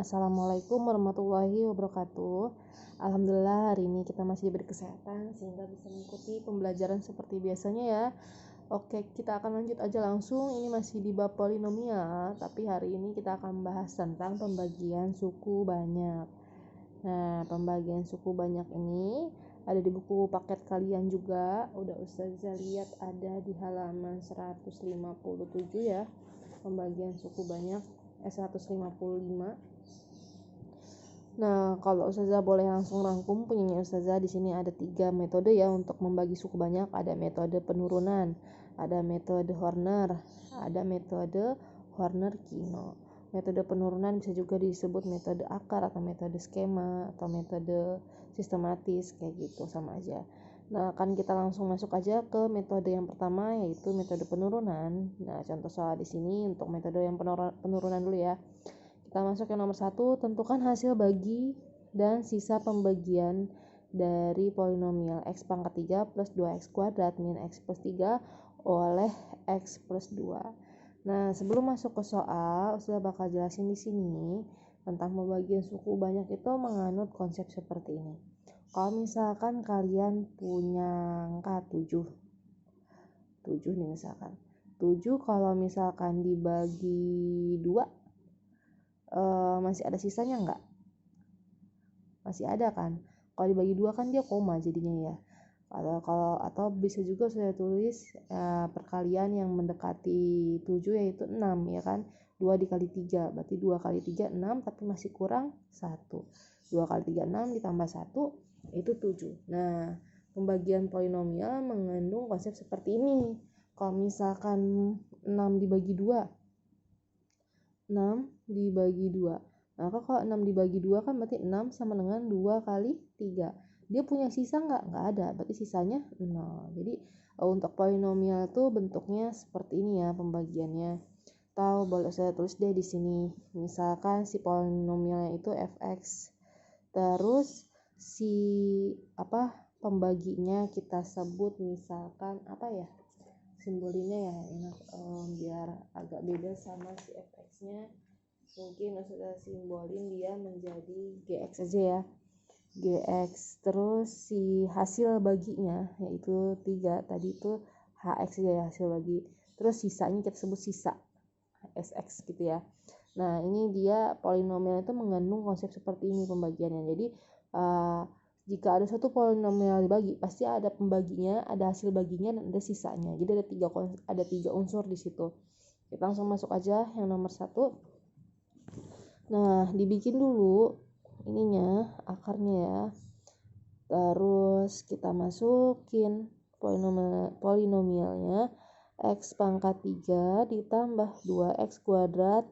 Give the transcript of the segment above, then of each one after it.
Assalamualaikum warahmatullahi wabarakatuh. Alhamdulillah hari ini kita masih diberi kesehatan sehingga bisa mengikuti pembelajaran seperti biasanya ya. Oke, kita akan lanjut aja langsung. Ini masih di bab polinomial, tapi hari ini kita akan bahas tentang pembagian suku banyak. Nah, pembagian suku banyak ini ada di buku paket kalian juga. Udah Ustazah lihat ada di halaman 157 ya. Pembagian suku banyak 155. Nah, kalau Ustazah boleh langsung rangkum punyanya Ustazah, di sini ada 3 metode ya untuk membagi suku banyak. Ada metode penurunan, ada metode Horner, ada metode Horner-Kino. Metode penurunan bisa juga disebut metode akar atau metode skema atau metode sistematis, kayak gitu sama aja. Nah, kan kita langsung masuk aja ke metode yang pertama, yaitu metode penurunan. Nah, contoh soal di sini untuk metode yang penurunan dulu ya. Kita masuk yang nomor 1, tentukan hasil bagi dan sisa pembagian dari polinomial x pangkat 3 plus 2x kuadrat min x plus 3 oleh x plus 2. Nah, sebelum masuk ke soal, saya bakal jelasin di sini tentang pembagian suku banyak itu menganut konsep seperti ini. Kalau misalkan kalian punya angka 7 nih misalkan. 7 kalau misalkan dibagi 2 masih ada sisanya enggak? Masih ada kan? Kalau dibagi 2 kan dia koma jadinya ya. Kalau atau bisa juga saya tulis perkalian yang mendekati 7 yaitu 6 ya kan. 2 dikali 3 berarti 2 kali 3 6 tapi masih kurang 1. 2 kali 3 6 ditambah 1 itu 7. Nah, pembagian polinomial mengandung konsep seperti ini. Kalau misalkan 6 dibagi 2 6 dibagi 2. Maka kalau 6 dibagi 2 kan berarti 6 sama dengan 2 kali 3. Dia punya sisa nggak? Nggak ada. Berarti sisanya 0. Jadi untuk polinomial tuh bentuknya seperti ini ya pembagiannya. Atau boleh saya tulis deh di sini. Misalkan si polinomialnya itu fx. Terus si pembaginya kita sebut misalkan apa ya? Simbolinnya ya enak biar agak beda sama si fx-nya. Mungkin sudah simbolin dia menjadi gx aja ya, gx. Terus si hasil baginya yaitu 3 tadi itu hx aja ya, hasil bagi. Terus sisanya kita sebut sisa sx gitu ya. Nah, ini dia polinomial itu mengandung konsep seperti ini pembagiannya. Jadi jika ada satu polinomial dibagi, pasti ada pembaginya, ada hasil baginya, dan ada sisanya. Jadi ada tiga unsur di situ. Kita langsung masuk aja yang nomor 1. Nah, dibikin dulu ininya, akarnya ya. Terus kita masukin polinomialnya x pangkat 3 ditambah 2x kuadrat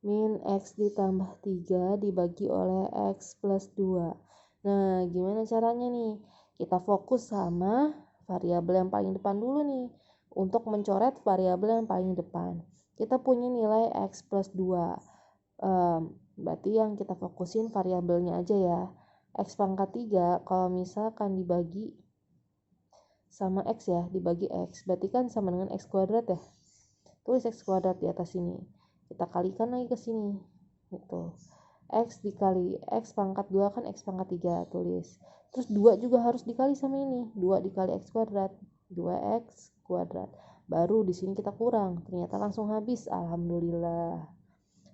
min x ditambah 3 dibagi oleh x plus 2. Nah, gimana caranya nih? Kita fokus sama variabel yang paling depan dulu nih. Untuk mencoret variabel yang paling depan. Kita punya nilai x plus 2. Berarti yang kita fokusin variabelnya aja ya. X pangkat 3 kalau misalkan dibagi sama x ya, dibagi x. Berarti kan sama dengan x kuadrat ya. Tulis x kuadrat di atas sini. Kita kalikan lagi ke sini. Gitu. X dikali X pangkat 2 kan X pangkat 3 tulis. Terus 2 juga harus dikali sama ini. 2 dikali X kuadrat. 2X kuadrat. Baru di sini kita kurang. Ternyata langsung habis. Alhamdulillah.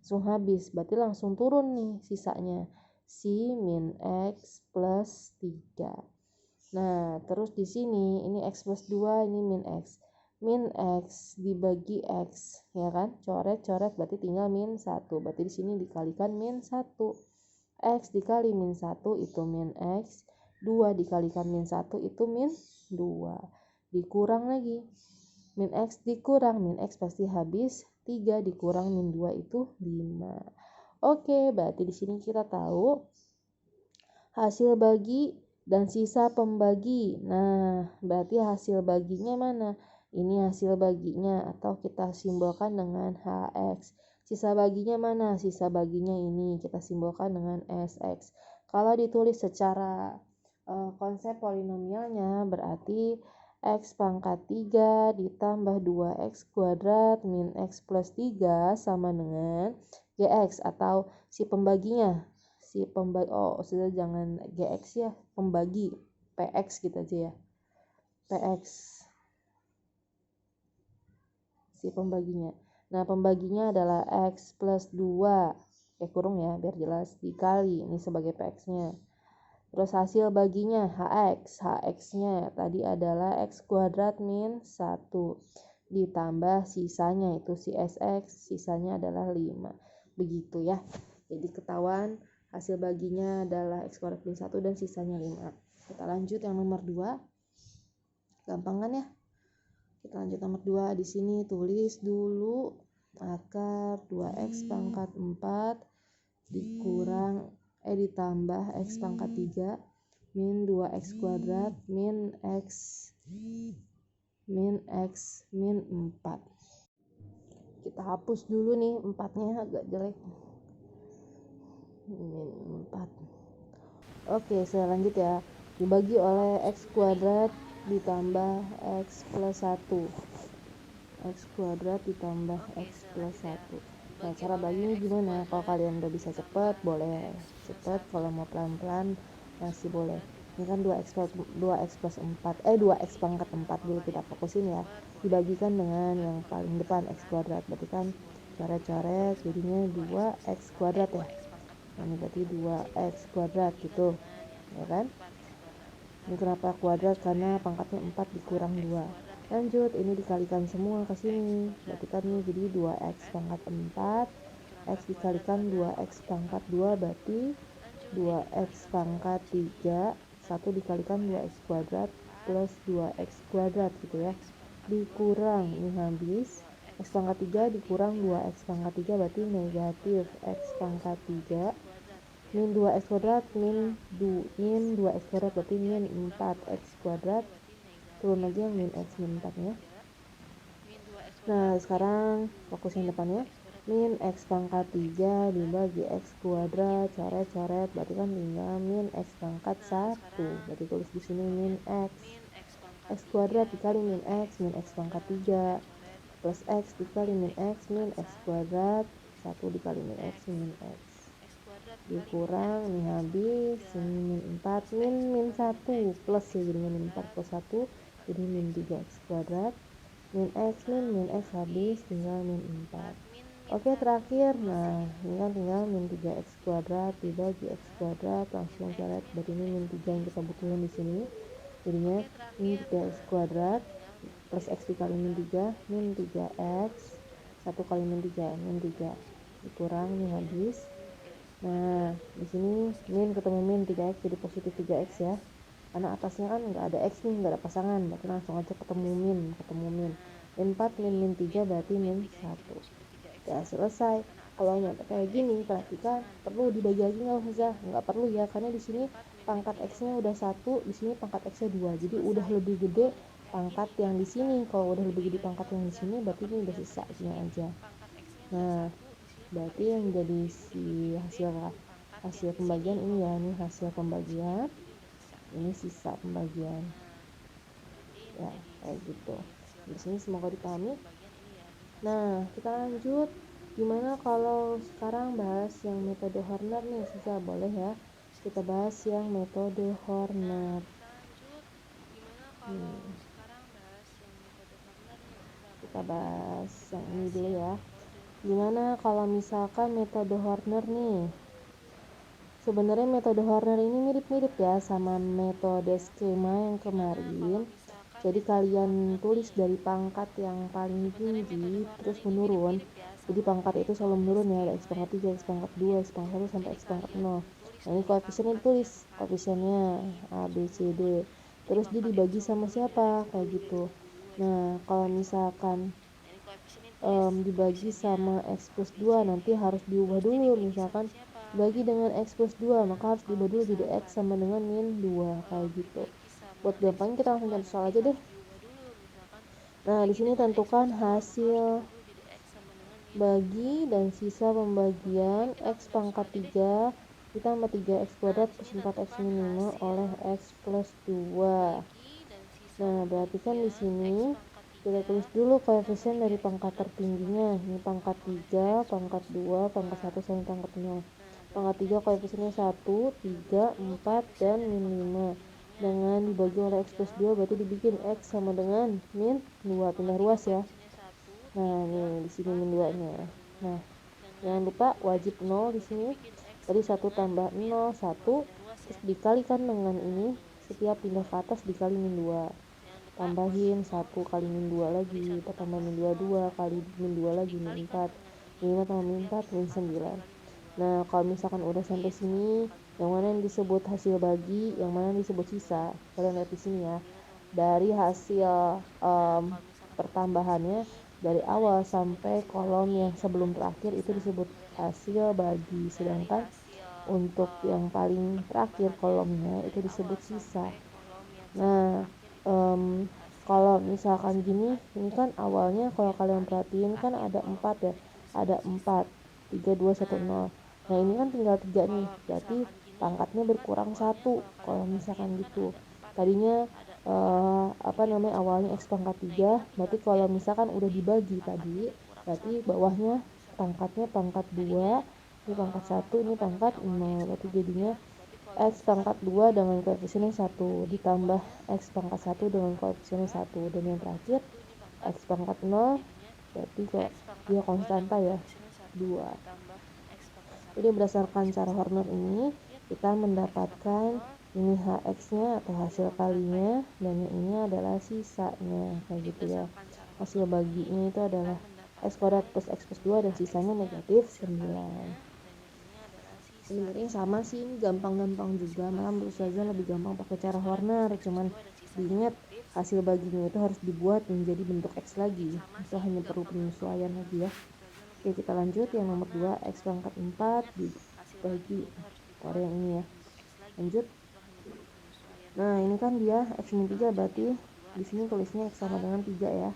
Langsung habis. Berarti langsung turun nih sisanya. Si min X plus 3. Nah, terus di sini ini X plus 2, ini min X. Min x dibagi x ya kan, coret berarti tinggal min 1. Berarti di sini dikalikan min 1. X dikali min 1 itu min x, 2 dikalikan min 1 itu min 2. Dikurang lagi, min x dikurang min x pasti habis, 3 dikurang min 2 itu 5. Oke, berarti di sini kita tahu hasil bagi dan sisa pembagi. Nah, berarti hasil baginya mana? Ini hasil baginya atau kita simbolkan dengan HX. Sisa baginya mana? Sisa baginya ini kita simbolkan dengan SX. Kalau ditulis secara konsep polinomialnya berarti X pangkat 3 ditambah 2X kuadrat min X plus 3 sama dengan GX atau si pembaginya. Sudah jangan GX ya, pembagi PX gitu aja ya. PX si pembaginya. Nah, pembaginya adalah X plus 2 kurung ya biar jelas, dikali ini sebagai PX-nya. Terus hasil baginya HX-nya tadi adalah X kuadrat min 1 ditambah sisanya itu si SX, sisanya adalah 5. Begitu ya. Jadi ketahuan hasil baginya adalah X kuadrat min 1 dan sisanya 5. Kita lanjut yang nomor 2. Gampang kan ya? Kita lanjut nomor 2. Di sini tulis dulu akar 2x pangkat 4 ditambah x pangkat 3 min 2x kuadrat min x min 4. Kita hapus dulu nih 4-nya, agak jelek. Min 4. Oke, saya lanjut ya. Dibagi oleh x kuadrat ditambah x plus 1. X kuadrat ditambah x plus 1. Nah, cara baginya gimana? Kalau kalian udah bisa cepat, boleh cepat. Kalau mau pelan-pelan, masih boleh. Ini kan 2x plus 4. 2x pangkat 4 dulu kita fokusin ya. Dibagikan dengan yang paling depan, x kuadrat. Berarti kan coret-coret, jadinya 2x kuadrat ya. Nah, ini berarti 2x kuadrat gitu. Ya kan? Ini kenapa kuadrat? Karena pangkatnya 4 dikurang 2. Lanjut, ini dikalikan semua ke sini. Berarti kan ini jadi 2x pangkat 4. X dikalikan 2x pangkat 2 berarti 2x pangkat 3. 1 dikalikan 2x kuadrat plus 2x kuadrat gitu ya. Dikurang, ini habis. X pangkat 3 dikurang 2x pangkat 3 berarti negatif x pangkat 3. Min 2x kuadrat min 2x kuadrat berarti min 4x kuadrat. Turun lagi yang min x min 4 nya. Nah, sekarang fokus yang depannya. Min x pangkat 3 dibagi x kuadrat, coret-coret, berarti kan tinggal min x pangkat 1. Berarti tulis di sini min x. X kuadrat dikali min x pangkat 3 plus x dikali min x kuadrat, 1 dikali min x dikurang, ini habis, ini min 4 min 1 plus ya, jadinya min 4 plus 1 jadi min 3x kuadrat, min x habis, tinggal min 4. Oke, terakhir, nah ini kan tinggal min 3x kuadrat dibagi x kuadrat, langsung coret, berarti ini min 3 yang kita butuhin di sini. Jadinya min 3x kuadrat plus x dikali min 3 min 3x, 1 kali min 3 dikurang, ini habis. Nah, di sini min ketemu min 3x jadi positif 3x ya. Karena atasnya kan nggak ada x nih, nggak ada pasangan, berarti langsung aja ketemu min. Min 4 min 3 berarti min 1. Ya, selesai. Kalau nyata kayak gini, perhatikan perlu dibagi lagi nggak usah? Nggak perlu ya, karena di sini pangkat x-nya udah 1, di sini pangkat x-nya 2. Jadi udah lebih gede pangkat yang di sini. Kalau udah lebih gede pangkat yang di sini, berarti ini udah sisa isinya aja. Nah, berarti yang jadi si hasil pembagian ini ya, ini hasil pembagian, ini sisa pembagian ya, kayak gitu. Di sini semoga dipahami. Nah, kita lanjut. Gimana kalau sekarang bahas yang metode Horner nih? Sisa boleh ya, kita bahas yang metode Horner. Kita bahas yang ini dulu ya. Gimana kalau misalkan metode Horner nih? Sebenarnya metode Horner ini mirip-mirip ya sama metode skema yang kemarin. Jadi kalian tulis dari pangkat yang paling tinggi terus menurun. Jadi pangkat itu selalu menurun ya, ada x pangkat 3, x pangkat 2, x pangkat 1 sampai x pangkat 0. Nah, ini koefisiennya ditulis, koefisiennya A, B, C, D. Terus dia dibagi sama siapa, kayak gitu. Nah, kalau misalkan dibagi sama x plus 2 nanti harus diubah dulu. Misalkan bagi dengan x plus 2 maka harus diubah dulu jadi x sama dengan min 2, kayak gitu. Buat gampang kita langsung contoh soal aja deh. Nah, di sini tentukan hasil bagi dan sisa pembagian x pangkat 3 ditambah 3x kuadrat plus 4x min 5 oleh x plus 2. Nah, berarti kan di sini Kita tulis dulu koefisien dari pangkat tertingginya. Ini pangkat 3, pangkat 2, pangkat 1 sama pangkat 0. Pangkat 3 koefisiennya 1, 3, 4, dan min 5. Dengan dibagi oleh X plus 2 berarti dibikin X sama dengan min 2. Pindah ruas ya. Nah, nih di sini min 2-nya. Nah, jangan lupa wajib 0 di sini. Tadi 1 tambah 0, 1. Terus dikalikan dengan ini. Setiap pindah ke atas dikali min 2. Tambahin 1 kali min 2 lagi, tambah min 2, 2 kali min 2 lagi, min 4, min 5 tambah min 4, min 9. Nah, kalau misalkan udah sampai sini, yang mana yang disebut hasil bagi, yang mana yang disebut sisa. Kalian lihat di sini ya. Dari hasil pertambahannya, dari awal sampai kolom yang sebelum terakhir itu disebut hasil bagi. Sedangkan untuk yang paling terakhir kolomnya itu disebut sisa. Nah, kalau misalkan gini, ini kan awalnya kalau kalian perhatiin kan ada 4 ya, ada 4, 3, 2, 1, 0. Nah, ini kan tinggal 3 nih, berarti pangkatnya berkurang 1 kalau misalkan gitu. Tadinya awalnya X pangkat 3, berarti kalau misalkan udah dibagi tadi, berarti bawahnya pangkatnya pangkat 2, ini pangkat 1, ini pangkat 0, berarti jadinya X pangkat 2 dengan koefisiennya 1 ditambah X pangkat 1 dengan koefisiennya 1, dan yang terakhir X pangkat 0 berarti kalau dia konstanta ya 2. Jadi berdasarkan cara Horner ini kita mendapatkan ini HX nya atau hasil kalinya, dan yang ini adalah sisanya kayak gitu ya. Hasil baginya itu adalah X kuadrat plus X plus 2 dan sisanya negatif 9. Sebenarnya sama sih, ini gampang-gampang juga, malah menurut saya lebih gampang pakai cara Horner, cuman diingat hasil baginya itu harus dibuat menjadi bentuk X lagi, itu hanya perlu penyesuaian lagi ya. Oke, kita lanjut yang nomor 2, X pangkat 4 dibagi pada yang ini ya. Lanjut. Nah, ini kan dia X min 3, berarti di sini tulisnya X sama dengan 3 ya.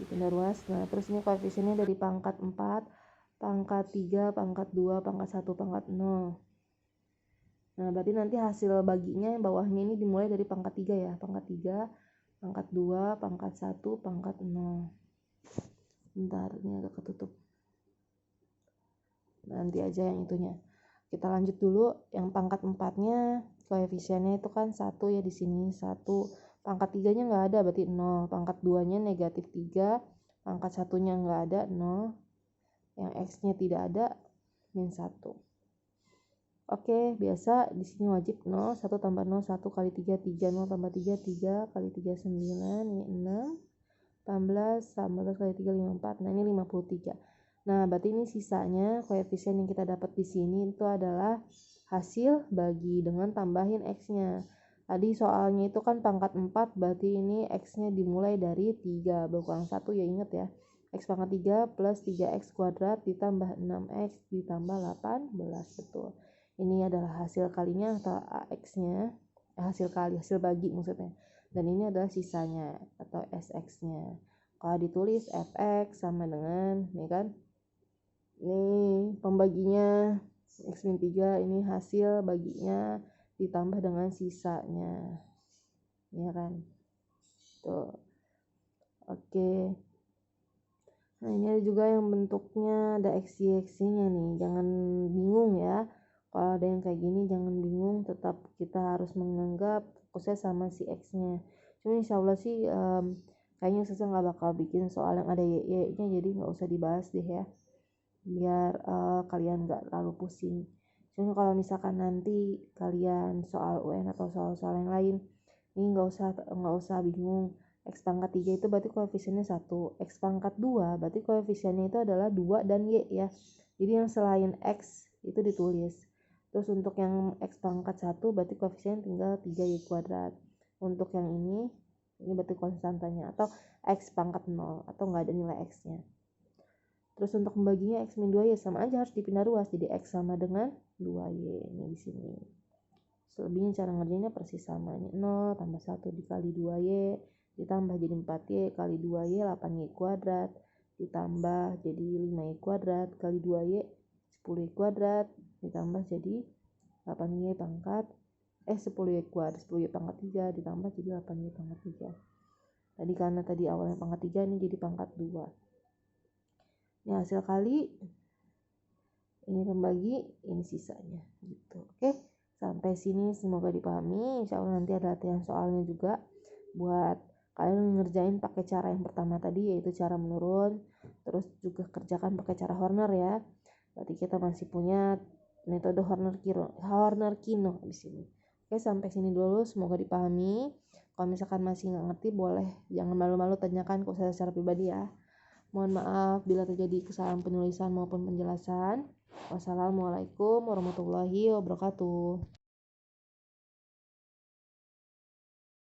Dipindah ruas. Nah, terus ini koefisiennya dari pangkat 4, pangkat 3, pangkat 2, pangkat 1, pangkat 0. Nah, berarti nanti hasil baginya yang bawahnya ini dimulai dari pangkat 3 ya. Pangkat 3, pangkat 2, pangkat 1, pangkat 0. Bentar, ini agak ketutup. Nanti aja yang itunya. Kita lanjut dulu. Yang pangkat 4-nya koefisiennya itu kan 1 ya di sini. 1. Pangkat 3-nya nggak ada, berarti 0. Pangkat 2-nya negatif 3. Pangkat 1-nya nggak ada, 0. Yang X-nya tidak ada, min 1. Oke, biasa di sini wajib 0, 1 tambah 0, 1 kali 3, 3, 0 tambah 3, 3 kali 3, 9, ini 6, 18 kali 3, 54, nah ini 53. Nah, berarti ini sisanya, koefisien yang kita dapat di sini itu adalah hasil bagi dengan tambahin X-nya. Tadi soalnya itu kan pangkat 4, berarti ini X-nya dimulai dari 3, berkurang 1 ya, ingat ya. X pangkat 3 plus 3X kuadrat ditambah 6X ditambah 18, betul. Ini adalah hasil kalinya atau AX-nya, hasil bagi maksudnya. Dan ini adalah sisanya atau SX-nya. Kalau ditulis FX sama dengan, ini kan, ini pembaginya X min 3, ini hasil baginya ditambah dengan sisanya. Ya kan? Tuh. Oke. Nah, ini ada juga yang bentuknya ada XY-nya nih. Jangan bingung ya. Kalau ada yang kayak gini jangan bingung, tetap kita harus menganggap fokusnya sama si X-nya. Cuma insya Allah sih kayaknya Ustazah nggak bakal bikin soal yang ada Y-nya, jadi nggak usah dibahas deh ya, biar kalian nggak terlalu pusing. Cuma kalau misalkan nanti kalian soal UN atau soal-soal yang lain, ini nggak usah bingung. X pangkat 3 itu berarti koefisiennya 1. X pangkat 2 berarti koefisiennya itu adalah 2 dan Y ya. Jadi yang selain X itu ditulis. Terus untuk yang X pangkat 1 berarti koefisiennya tinggal 3Y kuadrat. Untuk yang ini berarti konstantanya atau X pangkat 0 atau nggak ada nilai X-nya. Terus untuk membaginya X min 2Y sama aja, harus dipindah ruas. Jadi X sama dengan 2Y ini di sini. Selebihnya cara ngerjainnya persis sama. 0 tambah 1 dikali 2Y ditambah jadi 4Y kali 2Y 8Y kuadrat ditambah jadi 5Y kuadrat kali 2Y 10Y kuadrat ditambah jadi 8Y pangkat 10Y kuadrat, 10Y pangkat 3 ditambah jadi 8Y pangkat 3. Tadi karena tadi awalnya pangkat 3 ini jadi pangkat 2. Ini hasil kali, ini pembagi, ini sisanya gitu. Oke, sampai sini semoga dipahami. Insya Allah nanti ada latihan soalnya juga buat kalian ngerjain pakai cara yang pertama tadi, yaitu cara menurun, terus juga kerjakan pakai cara Horner ya. Berarti kita masih punya metode Horner-Kino di sini. Oke, sampai sini dulu, semoga dipahami. Kalau misalkan masih nggak ngerti, boleh jangan malu-malu tanyakan ke saya secara pribadi ya. Mohon maaf bila terjadi kesalahan penulisan maupun penjelasan. Wassalamualaikum warahmatullahi wabarakatuh.